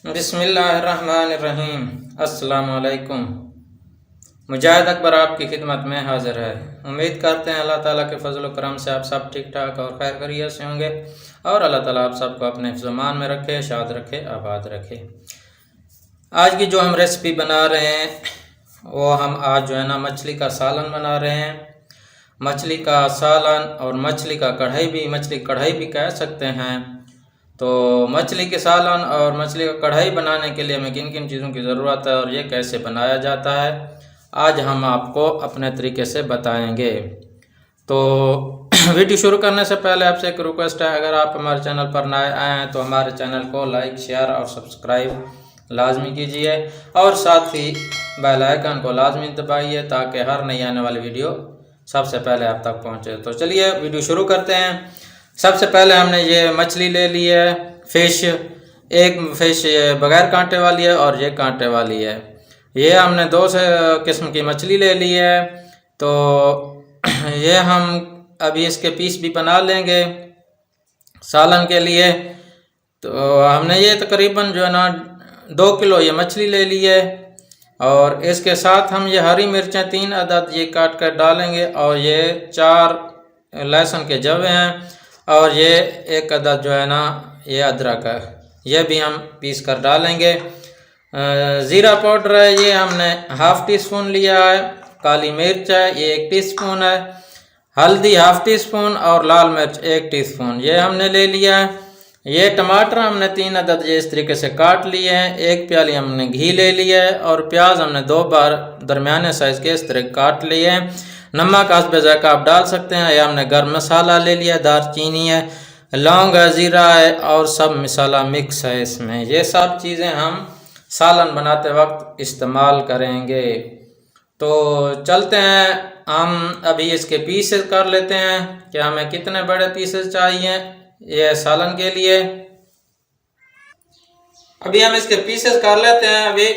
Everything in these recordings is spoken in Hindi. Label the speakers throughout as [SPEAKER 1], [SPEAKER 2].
[SPEAKER 1] बिस्मिल्लाहिर्रहमानिर्रहीम। अस्सलाम वालेकुम। मुजाहिद अकबर आपकी खिदमत में हाज़िर है। उम्मीद करते हैं अल्लाह ताला के फजल व करम से आप सब ठीक ठाक और खैर खैरियत से होंगे और अल्लाह ताला आप सबको अपने हिफ्ज़-ओ-मान में रखे, शाद रखे, आबाद रखे। आज की जो हम रेसिपी बना रहे हैं वो हम आज जो है ना मछली का सालन बना रहे हैं। मछली का सालन और मछली कढ़ाई भी कह सकते हैं। तो मछली के सालन और मछली का कढ़ाई बनाने के लिए हमें किन किन चीज़ों की ज़रूरत है और ये कैसे बनाया जाता है, आज हम आपको अपने तरीके से बताएंगे। तो वीडियो शुरू करने से पहले आपसे एक रिक्वेस्ट है, अगर आप हमारे चैनल पर नए आए हैं तो हमारे चैनल को लाइक, शेयर और सब्सक्राइब लाजमी कीजिए और साथ ही बेल आइकन को लाजमी दबाइए ताकि हर नई आने वाली वीडियो सबसे पहले आप तक पहुँचे। तो चलिए वीडियो शुरू करते हैं। सबसे पहले हमने ये मछली ले ली है, फ़िश। एक फ़िश ये बग़ैर कांटे वाली है और ये कांटे वाली है। ये हमने दो से किस्म की मछली ले ली है। तो ये हम अभी इसके पीस भी बना लेंगे सालन के लिए। तो हमने ये तकरीबन जो है ना 2 किलो ये मछली ले ली है और इसके साथ हम ये हरी मिर्चें 3 अदद ये काट कर डालेंगे और ये 4 लहसुन के जवे हैं और ये 1 अदद जो है ना ये अदरक है, ये भी हम पीस कर डालेंगे। ज़ीरा पाउडर है, ये हमने ½ टीस्पून लिया है। काली मिर्च है, ये 1 टीस्पून है। हल्दी ½ टीस्पून और लाल मिर्च 1 टीस्पून ये हमने ले लिया है। ये टमाटर हमने 3 अदद ये इस तरीके से काट लिए हैं। 1 प्याली हमने घी ले लिया है और प्याज हमने 2 बार दरमियाने साइज़ के इस तरह काट लिए हैं। नमक हस्बे ज़ायक़ा आप डाल सकते हैं। यह हमने गर्म मसाला ले लिया, दालचीनी है, लौंग है, ज़ीरा है और सब मसाला मिक्स है इसमें। ये सब चीज़ें हम सालन बनाते वक्त इस्तेमाल करेंगे। तो चलते हैं, हम अभी इसके पीसेस कर लेते हैं कि हमें कितने बड़े पीसेस चाहिए ये सालन के लिए। अभी हम इसके पीसेस कर लेते हैं। अभी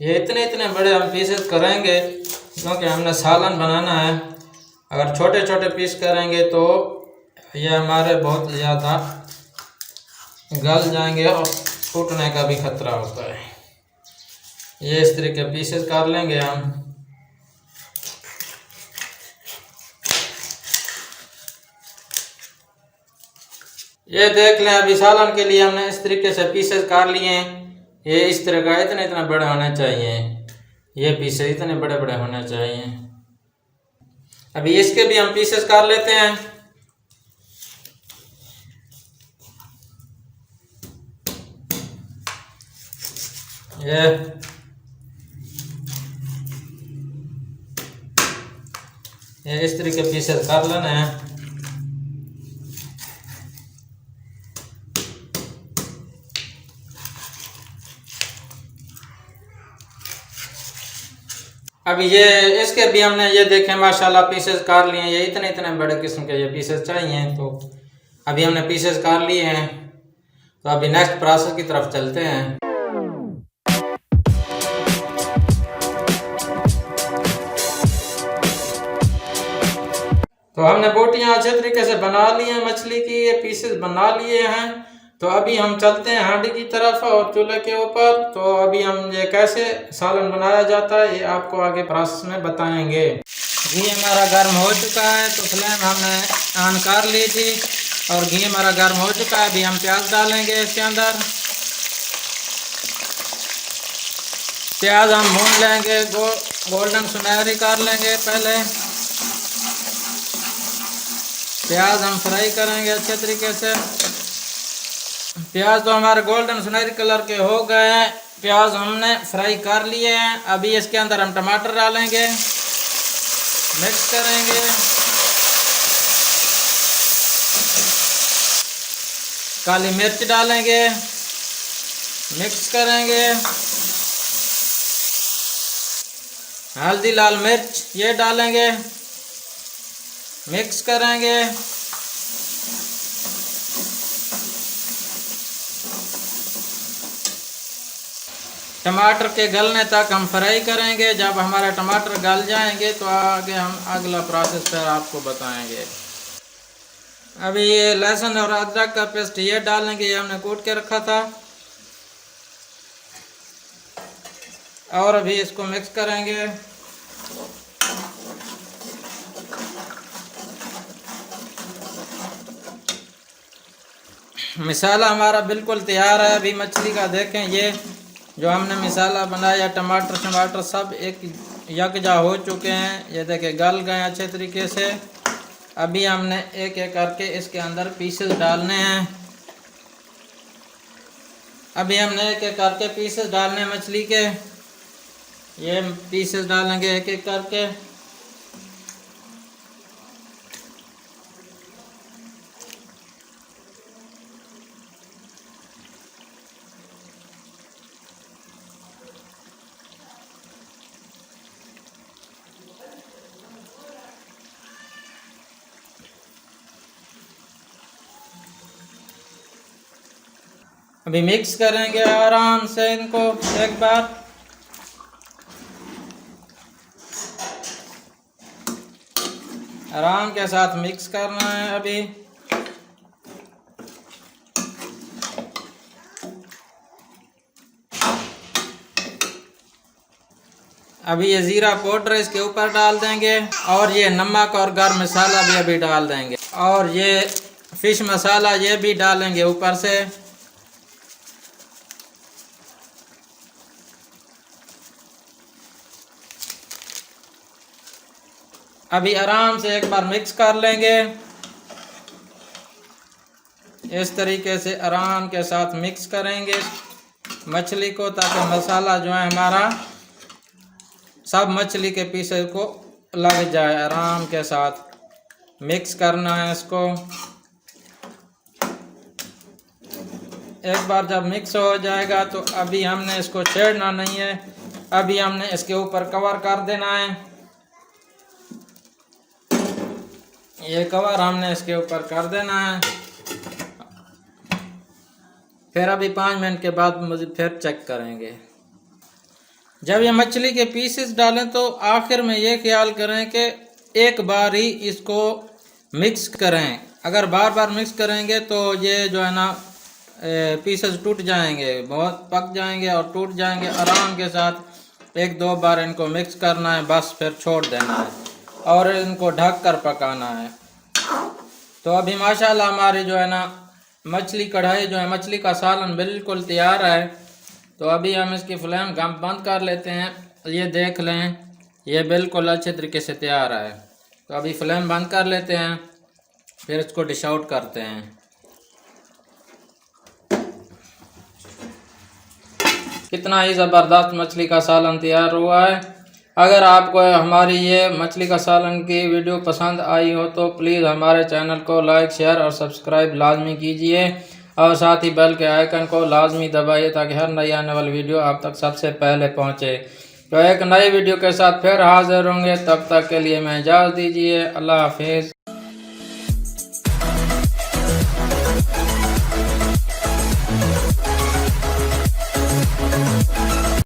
[SPEAKER 1] ये इतने बड़े हम पीसेस करेंगे क्योंकि हमने सालन बनाना है। अगर छोटे छोटे पीस करेंगे तो ये हमारे बहुत ज़्यादा गल जाएंगे और टूटने का भी खतरा होता है। ये इस तरह के पीसेस कर लेंगे हम। ये देख लें, अभी सालन के लिए हमने इस तरीके से पीसेस कर लिए हैं। ये इस तरह का इतना बड़े होने चाहिए, ये पीसेस इतने बड़े बड़े होने चाहिए। अभी इसके भी हम पीसेस कर लेते हैं। ये इस तरह के पीसेस कर लेना है। अभी ये इसके भी हमने ये देखें माशाल्लाह पीसेस काट लिए हैं। ये इतने बड़े किस्म के ये पीसेस चाहिए। तो अभी हमने पीसेस काट लिए हैं। तो अभी नेक्स्ट प्रोसेस की तरफ चलते हैं। तो हमने बोटियां अच्छे तरीके से बना ली हैं मछली की, ये पीसेस बना लिए हैं। तो अभी हम चलते हैं हांडी की तरफ और चूल्हे के ऊपर। तो अभी हम ये कैसे सालन बनाया जाता है ये आपको आगे प्रोसेस में बताएंगे। घी हमारा गर्म हो चुका है तो फ्लेम हमने ऑन कर ली थी और घी हमारा गर्म हो चुका है। अभी हम प्याज डालेंगे इसके अंदर। प्याज हम भून लेंगे, गोल्डन सुनहरी कर लेंगे। पहले प्याज हम फ्राई करेंगे अच्छे तरीके से। प्याज तो हमारे गोल्डन सुनहरी कलर के हो गए हैं, प्याज हमने फ्राई कर लिए हैं। अभी इसके अंदर हम टमाटर डालेंगे, मिक्स करेंगे। काली मिर्च डालेंगे, मिक्स करेंगे। हल्दी, लाल मिर्च ये डालेंगे, मिक्स करेंगे। टमाटर के गलने तक हम फ्राई करेंगे। जब हमारे टमाटर गल जाएंगे तो आगे हम अगला प्रोसेस फिर आपको बताएंगे। अभी ये लहसुन और अदरक का पेस्ट ये डालेंगे, ये हमने कूट के रखा था। और अभी इसको मिक्स करेंगे। मसाला हमारा बिल्कुल तैयार है। अभी मछली का देखें, ये जो हमने मसाला बनाया, टमाटर सब एक यकजा हो चुके हैं। ये देखें गल गए अच्छे तरीके से। अभी हमने एक एक करके इसके अंदर पीसेस डालने हैं। अभी हमने एक एक करके पीसेस डालने हैं मछली के। ये पीसेस डालेंगे एक एक करके। अभी मिक्स करेंगे आराम से इनको एक बार। आराम के साथ मिक्स करना है। अभी ये ज़ीरा पाउडर इसके ऊपर डाल देंगे, और ये नमक और गरम मसाला भी अभी डाल देंगे, और ये फिश मसाला ये भी डालेंगे ऊपर से। अभी आराम से एक बार मिक्स कर लेंगे इस तरीके से। आराम के साथ मिक्स करेंगे मछली को, ताकि मसाला जो है हमारा सब मछली के पीसेस को लग जाए। आराम के साथ मिक्स करना है इसको। एक बार जब मिक्स हो जाएगा तो अभी हमने इसको छेड़ना नहीं है। अभी हमने इसके ऊपर कवर कर देना है। ये कवर हमने इसके ऊपर कर देना है। फिर अभी 5 मिनट के बाद मुझे फिर चेक करेंगे। जब ये मछली के पीसेस डालें तो आखिर में ये ख्याल करें कि एक बार ही इसको मिक्स करें। अगर बार बार मिक्स करेंगे तो ये जो है ना पीसेस टूट जाएंगे, बहुत पक जाएंगे और टूट जाएंगे। आराम के साथ 1-2 बार इनको मिक्स करना है, बस फिर छोड़ देना है और इनको ढक कर पकाना है। तो अभी माशाल्लाह हमारी जो है ना मछली कढ़ाई जो है, मछली का सालन बिल्कुल तैयार है। तो अभी हम इसकी फ्लेम बंद कर लेते हैं। ये देख लें, ये बिल्कुल अच्छे तरीके से तैयार है। तो अभी फ्लेम बंद कर लेते हैं, फिर इसको डिश आउट करते हैं। कितना ही ज़बरदस्त मछली का सालन तैयार हुआ है। अगर आपको हमारी ये मछली का सालन की वीडियो पसंद आई हो तो प्लीज़ हमारे चैनल को लाइक, शेयर और सब्सक्राइब लाजमी कीजिए, और साथ ही बेल के आइकन को लाजमी दबाइए ताकि हर नई आने वाली वीडियो आप तक सबसे पहले पहुंचे। तो एक नई वीडियो के साथ फिर हाजिर होंगे, तब तक के लिए मैं इजाज़त दीजिए। अल्लाह हाफिज़।